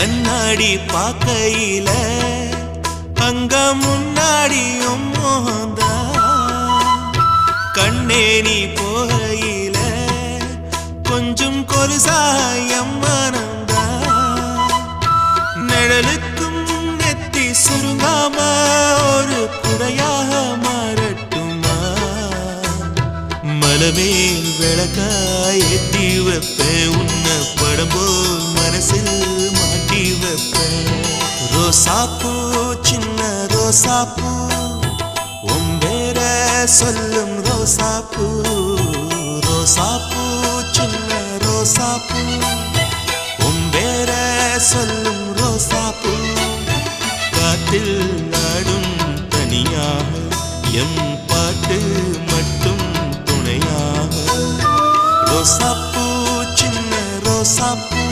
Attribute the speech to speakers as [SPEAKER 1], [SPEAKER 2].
[SPEAKER 1] கண்ணாடி பார்க்கையில அங்க முன்னாடியும் மோகந்தா கண்ணே நீ போகையில கொஞ்சம் கொலுசாயம் மனந்தா நிழலுக்கும் நெத்தி சுருங்காம ஒரு குறையாக மாறட்டுமா மலமேல் விளக்காய் ஏத்தி வைப்பேன் உன்னை படம் போல் மனசில் மாட்டி வைப்பேன் ரோசாப்பூ சின்ன ரோசாப்பூ உன் பேர சொல்லும் ரோசாப்பூ ரோசாப்பூ சின்ன ரோசாப்பூ உன் பேர சொல்லும் ரோசாப்பூ காத்தில் நாடும் தனியாக எம் பாட்டு மட்டும் துணையாக ரோசாப்பூ சின்ன ரோசாப்பூ